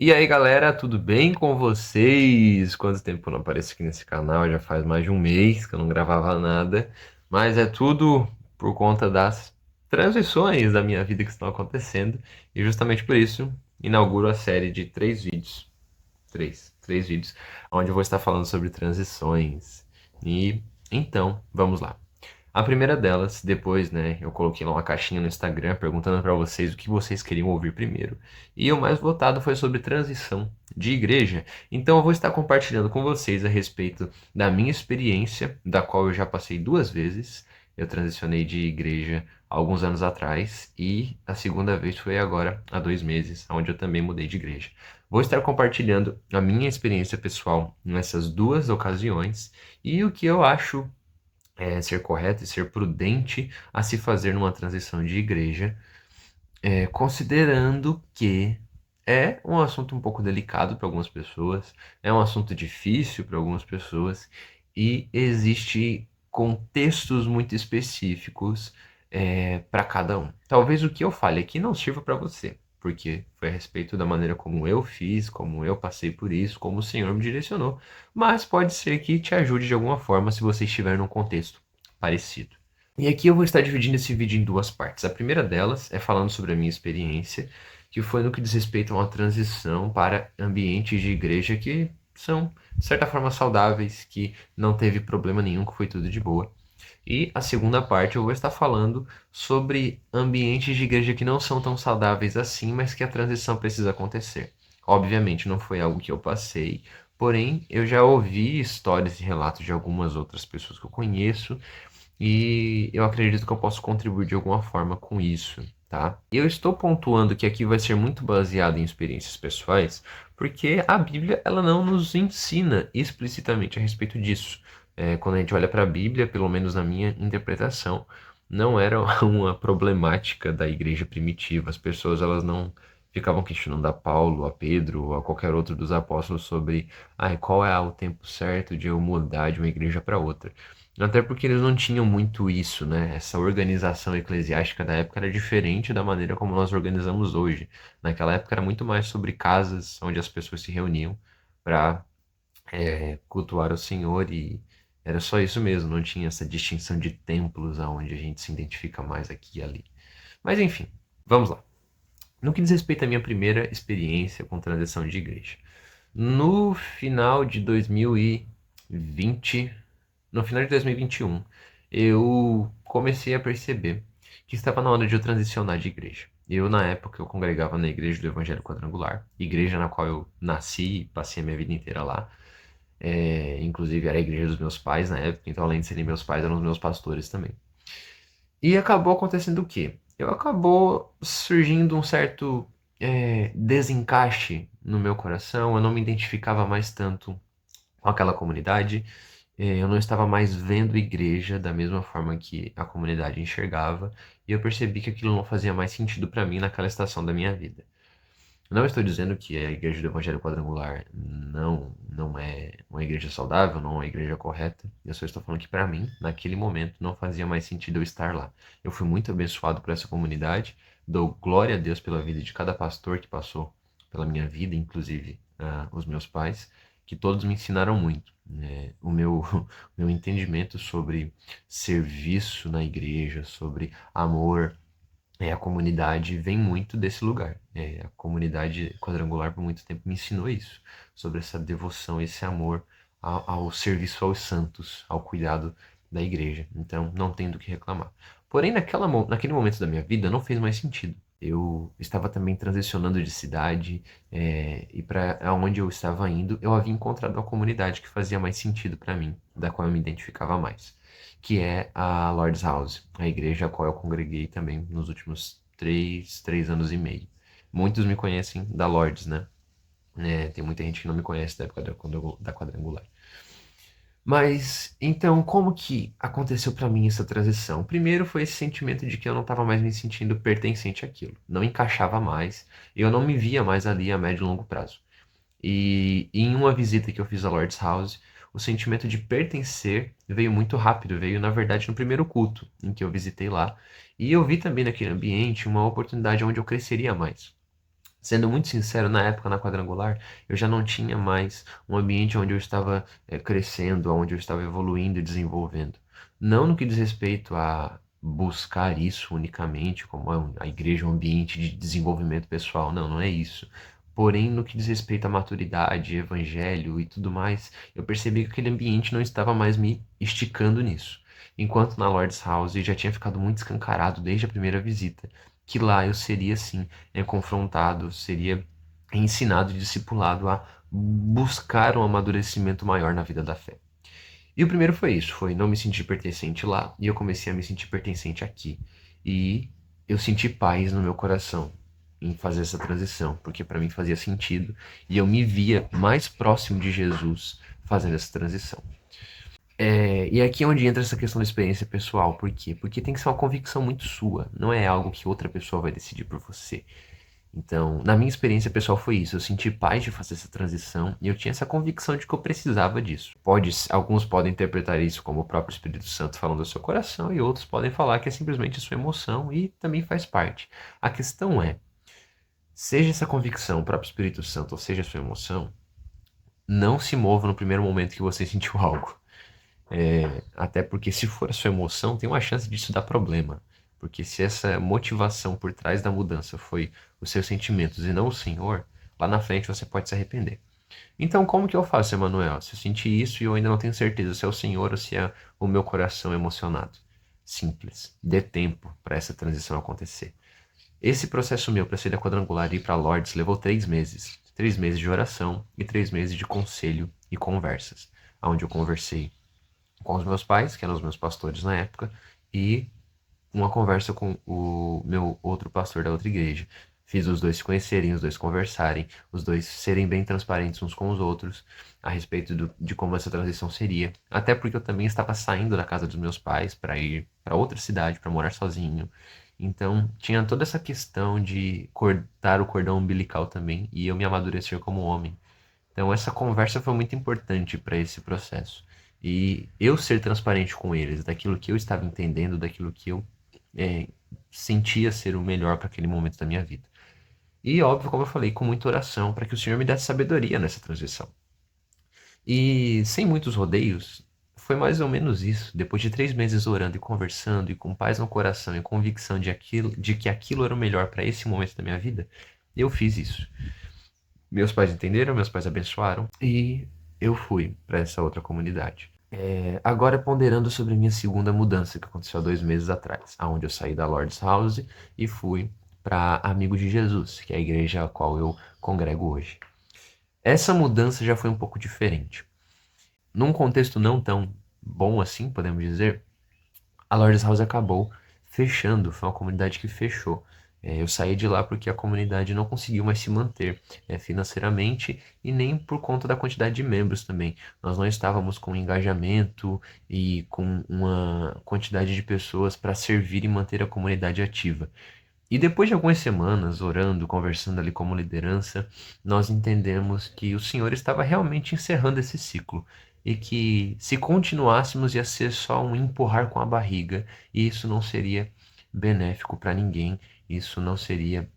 E aí galera, tudo bem com vocês? Quanto tempo eu não apareço aqui nesse canal? Já faz mais de um mês que eu não gravava nada, mas é tudo por conta das transições da minha vida que estão acontecendo e justamente por isso inauguro a série de três vídeos, três vídeos, onde eu vou estar falando sobre transições. E então, vamos lá. A primeira delas, depois, né, eu coloquei lá uma caixinha no Instagram perguntando para vocês o que vocês queriam ouvir primeiro. E o mais votado foi sobre transição de igreja. Então eu vou estar compartilhando com vocês a respeito da minha experiência, da qual eu já passei duas vezes. Eu transicionei de igreja alguns anos atrás e a segunda vez foi agora há 2 meses, onde eu também mudei de igreja. Vou estar compartilhando a minha experiência pessoal nessas duas ocasiões e o que eu acho ser correto e ser prudente a se fazer numa transição de igreja, considerando que é um assunto um pouco delicado para algumas pessoas, é um assunto difícil para algumas pessoas e existe contextos muito específicos para cada um. Talvez o que eu fale aqui não sirva para você, porque foi a respeito da maneira como eu fiz, como eu passei por isso, como o Senhor me direcionou, mas pode ser que te ajude de alguma forma se você estiver num contexto parecido. E aqui eu vou estar dividindo esse vídeo em duas partes. A primeira delas é falando sobre a minha experiência, que foi no que diz respeito a uma transição para ambientes de igreja que são, de certa forma, saudáveis, que não teve problema nenhum, que foi tudo de boa. E a segunda parte eu vou estar falando sobre ambientes de igreja que não são tão saudáveis assim, mas que a transição precisa acontecer. Obviamente não foi algo que eu passei, porém eu já ouvi histórias e relatos de algumas outras pessoas que eu conheço e eu acredito que eu posso contribuir de alguma forma com isso, tá? Eu estou pontuando que aqui vai ser muito baseado em experiências pessoais, porque a Bíblia ela não nos ensina explicitamente a respeito disso. Quando a gente olha para a Bíblia, pelo menos na minha interpretação, não era uma problemática da igreja primitiva. As pessoas elas não ficavam questionando a Paulo, a Pedro ou a qualquer outro dos apóstolos sobre qual é o tempo certo de eu mudar de uma igreja para outra. Até porque eles não tinham muito isso, né? Essa organização eclesiástica da época era diferente da maneira como nós organizamos hoje. Naquela época era muito mais sobre casas onde as pessoas se reuniam para cultuar o Senhor e era só isso mesmo, não tinha essa distinção de templos aonde a gente se identifica mais aqui e ali. Mas enfim, vamos lá. No que diz respeito à minha primeira experiência com transição de igreja. No final de 2020, no final de 2021, eu comecei a perceber que estava na hora de eu transicionar de igreja. Eu, na época, eu congregava na igreja do Evangelho Quadrangular, igreja na qual eu nasci e passei a minha vida inteira lá. Inclusive, era a igreja dos meus pais na época, então, além de serem meus pais, eram os meus pastores também. E acabou acontecendo o quê? Eu acabou surgindo um certo desencaixe no meu coração, eu não me identificava mais tanto com aquela comunidade. Eu não estava mais vendo igreja da mesma forma que a comunidade enxergava, e eu percebi que aquilo não fazia mais sentido para mim naquela estação da minha vida. Não estou dizendo que a igreja do Evangelho Quadrangular não é uma igreja saudável, não é uma igreja correta. Eu só estou falando que para mim, naquele momento, não fazia mais sentido eu estar lá. Eu fui muito abençoado por essa comunidade, dou glória a Deus pela vida de cada pastor que passou pela minha vida, inclusive os meus pais, que todos me ensinaram muito. O meu, meu entendimento sobre serviço na igreja, sobre amor, a comunidade vem muito desse lugar. A comunidade quadrangular por muito tempo me ensinou isso, sobre essa devoção, esse amor ao serviço aos santos, ao cuidado da igreja. Então, não tenho do que reclamar. Porém, naquele momento da minha vida, não fez mais sentido. Eu estava também transicionando de cidade, e para onde eu estava indo, eu havia encontrado uma comunidade que fazia mais sentido para mim, da qual eu me identificava mais, que é a Lord's House, a igreja a qual eu congreguei também nos últimos três anos e meio. Muitos me conhecem da Lords, né? Tem muita gente que não me conhece da época da Quadrangular. Mas, então, como que aconteceu pra mim essa transição? Primeiro foi esse sentimento de que eu não estava mais me sentindo pertencente àquilo. Não encaixava mais, eu não me via mais ali a médio e longo prazo. E em uma visita que eu fiz à Lord's House, o sentimento de pertencer veio muito rápido, veio na verdade no primeiro culto em que eu visitei lá. E eu vi também naquele ambiente uma oportunidade onde eu cresceria mais. Sendo muito sincero, na época na quadrangular, eu já não tinha mais um ambiente onde eu estava crescendo, onde eu estava evoluindo e desenvolvendo. Não no que diz respeito a buscar isso unicamente, como a igreja, um ambiente de desenvolvimento pessoal. Não, não é isso. Porém, no que diz respeito à maturidade, evangelho e tudo mais, eu percebi que aquele ambiente não estava mais me esticando nisso. Enquanto na Lord's House já tinha ficado muito escancarado desde a primeira visita, que lá eu seria sim confrontado, seria ensinado e discipulado a buscar um amadurecimento maior na vida da fé. E o primeiro foi isso, foi não me sentir pertencente lá, e eu comecei a me sentir pertencente aqui. E eu senti paz no meu coração em fazer essa transição, porque para mim fazia sentido e eu me via mais próximo de Jesus fazendo essa transição. E aqui é onde entra essa questão da experiência pessoal. Por quê? Porque tem que ser uma convicção muito sua, não é algo que outra pessoa vai decidir por você. Então, na minha experiência pessoal foi isso. Eu senti paz de fazer essa transição e eu tinha essa convicção de que eu precisava disso. Alguns podem interpretar isso como o próprio Espírito Santo falando ao seu coração e outros podem falar que é simplesmente sua emoção e também faz parte. A questão é, seja essa convicção o próprio Espírito Santo ou seja a sua emoção, não se mova no primeiro momento que você sentiu algo. Até porque se for a sua emoção, tem uma chance disso dar problema. Porque se essa motivação por trás da mudança foi os seus sentimentos e não o Senhor, lá na frente você pode se arrepender. Então, como que eu faço, Emanuel? Se eu sentir isso e eu ainda não tenho certeza se é o Senhor ou se é o meu coração emocionado. Simples. Dê tempo para essa transição acontecer. Esse processo meu para sair da quadrangular e ir para Lords levou 3 meses. 3 meses de oração e 3 meses de conselho e conversas. Onde eu conversei com os meus pais, que eram os meus pastores na época, e uma conversa com o meu outro pastor da outra igreja. Fiz os dois se conhecerem, os dois conversarem, os dois serem bem transparentes uns com os outros a respeito de como essa transição seria. Até porque eu também estava saindo da casa dos meus pais para ir para outra cidade, para morar sozinho. Então, tinha toda essa questão de cortar o cordão umbilical também e eu me amadurecer como homem. Então, essa conversa foi muito importante para esse processo. E eu ser transparente com eles, daquilo que eu estava entendendo, daquilo que eu é, sentia ser o melhor para aquele momento da minha vida. E, óbvio, como eu falei, com muita oração para que o Senhor me desse sabedoria nessa transição. E sem muitos rodeios, foi mais ou menos isso. Depois de 3 meses orando e conversando, e com paz no coração e convicção de que aquilo era o melhor para esse momento da minha vida, eu fiz isso. Meus pais entenderam, meus pais abençoaram e eu fui para essa outra comunidade. Agora ponderando sobre a minha segunda mudança que aconteceu há 2 meses atrás, aonde eu saí da Lord's House e fui para Amigos de Jesus, que é a igreja a qual eu congrego hoje. Essa mudança já foi um pouco diferente. Num contexto não tão bom assim, podemos dizer, a Lord's House acabou fechando, foi uma comunidade que fechou. Eu saí de lá porque a comunidade não conseguiu mais se manter financeiramente e nem por conta da quantidade de membros também. Nós não estávamos com engajamento e com uma quantidade de pessoas para servir e manter a comunidade ativa. E depois de algumas semanas orando, conversando ali como liderança, nós entendemos que o Senhor estava realmente encerrando esse ciclo e que se continuássemos ia ser só um empurrar com a barriga e isso não seria benéfico para ninguém, isso não seria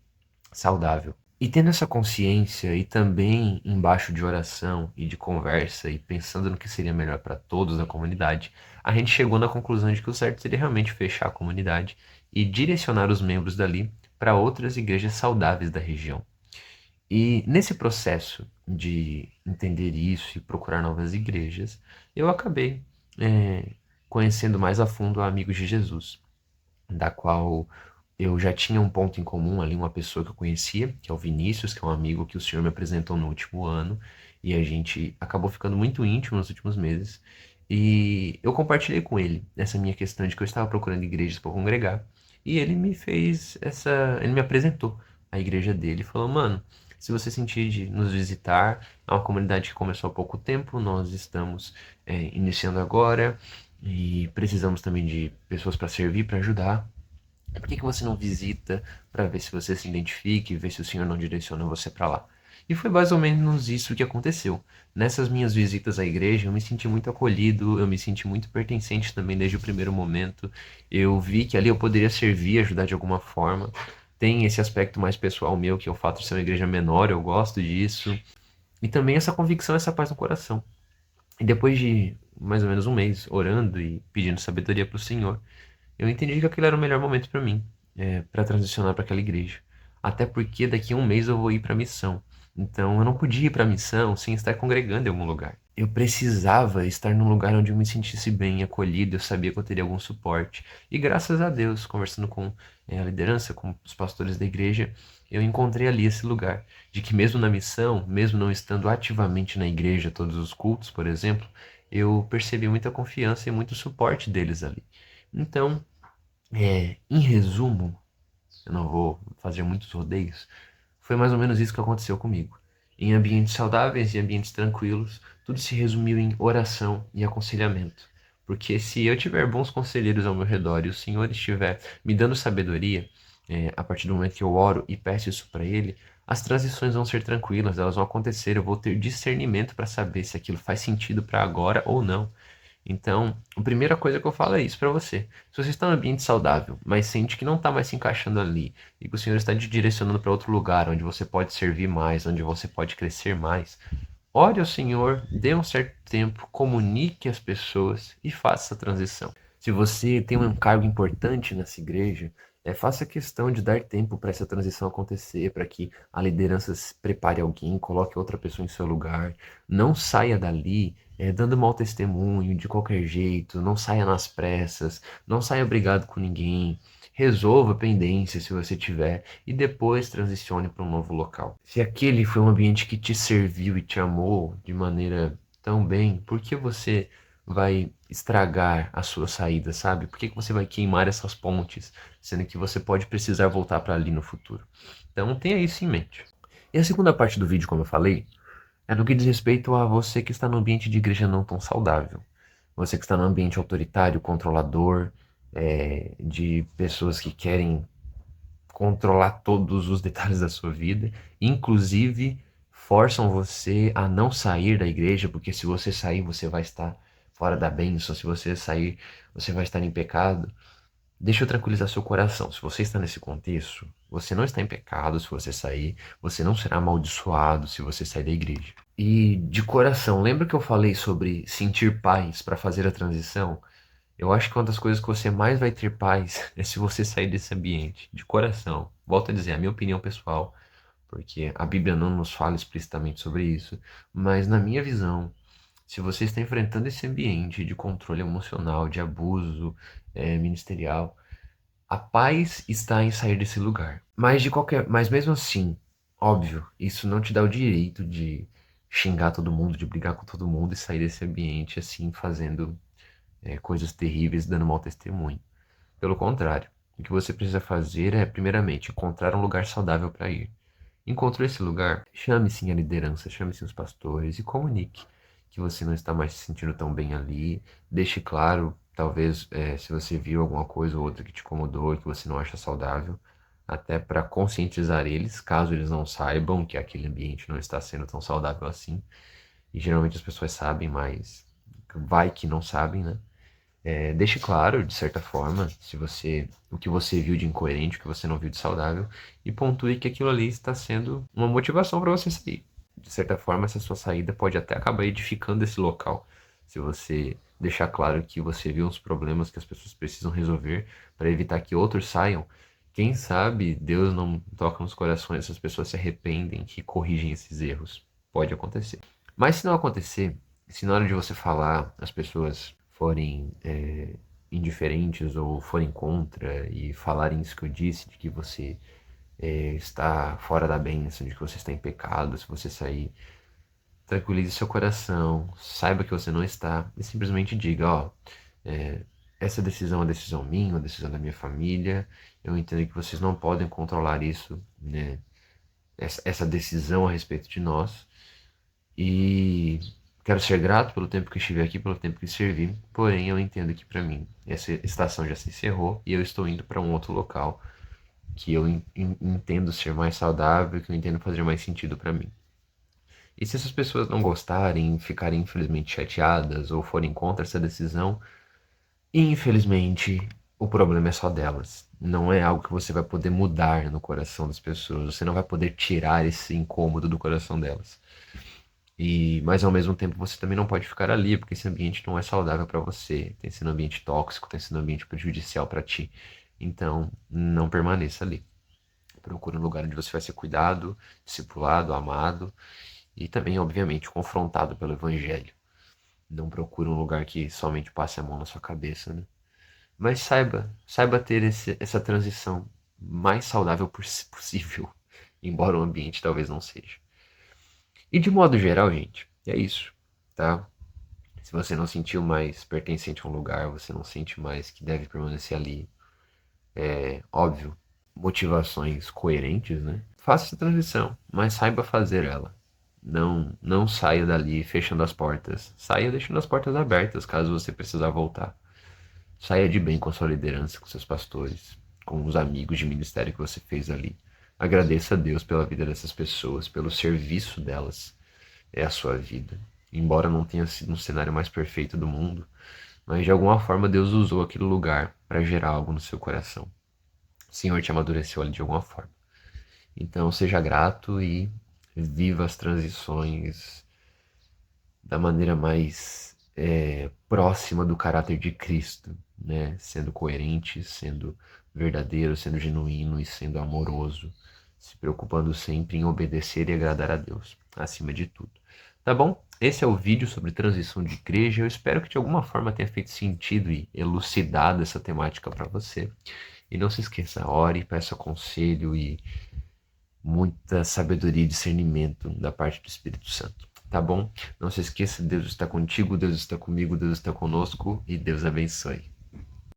saudável. E tendo essa consciência e também embaixo de oração e de conversa e pensando no que seria melhor para todos da comunidade, a gente chegou na conclusão de que o certo seria realmente fechar a comunidade e direcionar os membros dali para outras igrejas saudáveis da região. E nesse processo de entender isso e procurar novas igrejas, eu acabei conhecendo mais a fundo a Amigos de Jesus, da qual eu já tinha um ponto em comum ali, uma pessoa que eu conhecia, que é o Vinícius, que é um amigo que o senhor me apresentou no último ano, e a gente acabou ficando muito íntimo nos últimos meses. E eu compartilhei com ele essa minha questão de que eu estava procurando igrejas para congregar, e ele me fez ele me apresentou a igreja dele, e falou: "Mano, se você sentir de nos visitar, é uma comunidade que começou há pouco tempo, nós estamos iniciando agora e precisamos também de pessoas para servir, para ajudar. Por que você não visita para ver se você se identifica e ver se o Senhor não direciona você para lá?" E foi mais ou menos isso que aconteceu. Nessas minhas visitas à igreja, eu me senti muito acolhido, eu me senti muito pertencente também desde o primeiro momento. Eu vi que ali eu poderia servir, ajudar de alguma forma. Tem esse aspecto mais pessoal meu, que é o fato de ser uma igreja menor, eu gosto disso. E também essa convicção, essa paz no coração. E depois de mais ou menos um mês orando e pedindo sabedoria para o Senhor, eu entendi que aquele era o melhor momento para mim, para transicionar para aquela igreja. Até porque daqui a um mês eu vou ir para a missão. Então eu não podia ir para a missão sem estar congregando em algum lugar. Eu precisava estar num lugar onde eu me sentisse bem acolhido, eu sabia que eu teria algum suporte. E graças a Deus, conversando com a liderança, com os pastores da igreja, eu encontrei ali esse lugar. De que mesmo na missão, mesmo não estando ativamente na igreja, todos os cultos, por exemplo, eu percebi muita confiança e muito suporte deles ali. Então, em resumo, eu não vou fazer muitos rodeios, foi mais ou menos isso que aconteceu comigo. Em ambientes saudáveis e ambientes tranquilos, tudo se resumiu em oração e aconselhamento. Porque se eu tiver bons conselheiros ao meu redor e o Senhor estiver me dando sabedoria, a partir do momento que eu oro e peço isso para Ele, as transições vão ser tranquilas, elas vão acontecer, eu vou ter discernimento para saber se aquilo faz sentido para agora ou não. Então, a primeira coisa que eu falo é isso para você. Se você está em um ambiente saudável, mas sente que não está mais se encaixando ali, e que o Senhor está te direcionando para outro lugar, onde você pode servir mais, onde você pode crescer mais, ore ao Senhor, dê um certo tempo, comunique as pessoas e faça essa transição. Se você tem um cargo importante nessa igreja, faça questão de dar tempo para essa transição acontecer, para que a liderança prepare alguém, coloque outra pessoa em seu lugar. Não saia dali dando mau testemunho de qualquer jeito, não saia nas pressas, não saia brigado com ninguém. Resolva pendência se você tiver e depois transicione para um novo local. Se aquele foi um ambiente que te serviu e te amou de maneira tão bem, por que você vai estragar a sua saída, sabe? Por que que você vai queimar essas pontes, sendo que você pode precisar voltar para ali no futuro? Então tenha isso em mente. E a segunda parte do vídeo, como eu falei, é no que diz respeito a você que está no ambiente de igreja não tão saudável. Você que está no ambiente autoritário, controlador, de pessoas que querem controlar todos os detalhes da sua vida, inclusive forçam você a não sair da igreja, porque se você sair, você vai estar fora da bênção, se você sair, você vai estar em pecado. Deixa eu tranquilizar seu coração. Se você está nesse contexto, você não está em pecado se você sair, você não será amaldiçoado se você sair da igreja. E de coração, lembra que eu falei sobre sentir paz para fazer a transição? Eu acho que uma das coisas que você mais vai ter paz é se você sair desse ambiente, de coração. Volto a dizer, a minha opinião pessoal, porque a Bíblia não nos fala explicitamente sobre isso, mas na minha visão, se você está enfrentando esse ambiente de controle emocional, de abuso ministerial, a paz está em sair desse lugar. Mas mesmo assim, óbvio, isso não te dá o direito de xingar todo mundo, de brigar com todo mundo e sair desse ambiente assim, fazendo coisas terríveis, dando mau testemunho. Pelo contrário, o que você precisa fazer é, primeiramente, encontrar um lugar saudável para ir. Encontrou esse lugar? Chame sim a liderança, chame sim os pastores e comunique que você não está mais se sentindo tão bem ali. Deixe claro, talvez, se você viu alguma coisa ou outra que te incomodou e que você não acha saudável, até para conscientizar eles, caso eles não saibam que aquele ambiente não está sendo tão saudável assim. E geralmente as pessoas sabem, mas vai que não sabem, né? Deixe claro, de certa forma, se você o que você viu de incoerente, o que você não viu de saudável, e pontue que aquilo ali está sendo uma motivação para você sair. De certa forma, essa sua saída pode até acabar edificando esse local, se você deixar claro que você viu uns problemas que as pessoas precisam resolver para evitar que outros saiam. Quem sabe Deus não toca nos corações, essas pessoas se arrependem e corrigem esses erros. Pode acontecer. Mas se não acontecer, se na hora de você falar as pessoas forem indiferentes ou forem contra e falarem isso que eu disse, de que você está fora da bênção, de que você está em pecado, se você sair, tranquilize seu coração, saiba que você não está e simplesmente diga, ó, é, essa decisão é uma decisão minha, uma decisão da minha família, eu entendo que vocês não podem controlar isso, né, essa decisão a respeito de nós, e quero ser grato pelo tempo que estive aqui, pelo tempo que servi. Porém, eu entendo que para mim essa estação já se encerrou e eu estou indo para um outro local que eu entendo ser mais saudável, que eu entendo fazer mais sentido para mim. E se essas pessoas não gostarem, ficarem infelizmente chateadas ou forem contra essa decisão, infelizmente o problema é só delas. Não é algo que você vai poder mudar no coração das pessoas. Você não vai poder tirar esse incômodo do coração delas. Mas ao mesmo tempo você também não pode ficar ali, porque esse ambiente não é saudável para você. Tem sido um ambiente tóxico, tem sido um ambiente prejudicial para ti. Então, não permaneça ali. Procure um lugar onde você vai ser cuidado, discipulado, amado e também, obviamente, confrontado pelo evangelho. Não procure um lugar que somente passe a mão na sua cabeça, né? Mas saiba ter essa transição mais saudável possível, embora o ambiente talvez não seja. E de modo geral, gente, é isso, tá? Se você não sentiu mais pertencente a um lugar, você não sente mais que deve permanecer ali, óbvio, motivações coerentes, né? Faça essa transição, mas saiba fazer ela. Não saia dali fechando as portas. Saia deixando as portas abertas caso você precisar voltar. Saia de bem com a sua liderança, com seus pastores, com os amigos de ministério que você fez ali. Agradeça a Deus pela vida dessas pessoas, pelo serviço delas. É a sua vida. Embora não tenha sido um cenário mais perfeito do mundo, mas de alguma forma Deus usou aquele lugar para gerar algo no seu coração. O Senhor te amadureceu ali de alguma forma. Então seja grato e viva as transições da maneira mais próxima do caráter de Cristo, né? Sendo coerente, sendo verdadeiro, sendo genuíno e sendo amoroso, se preocupando sempre em obedecer e agradar a Deus, acima de tudo. Tá bom? Esse é o vídeo sobre transição de igreja. Eu espero que de alguma forma tenha feito sentido e elucidado essa temática para você. E não se esqueça, ore, peça conselho e muita sabedoria e discernimento da parte do Espírito Santo. Tá bom? Não se esqueça, Deus está contigo, Deus está comigo, Deus está conosco e Deus abençoe.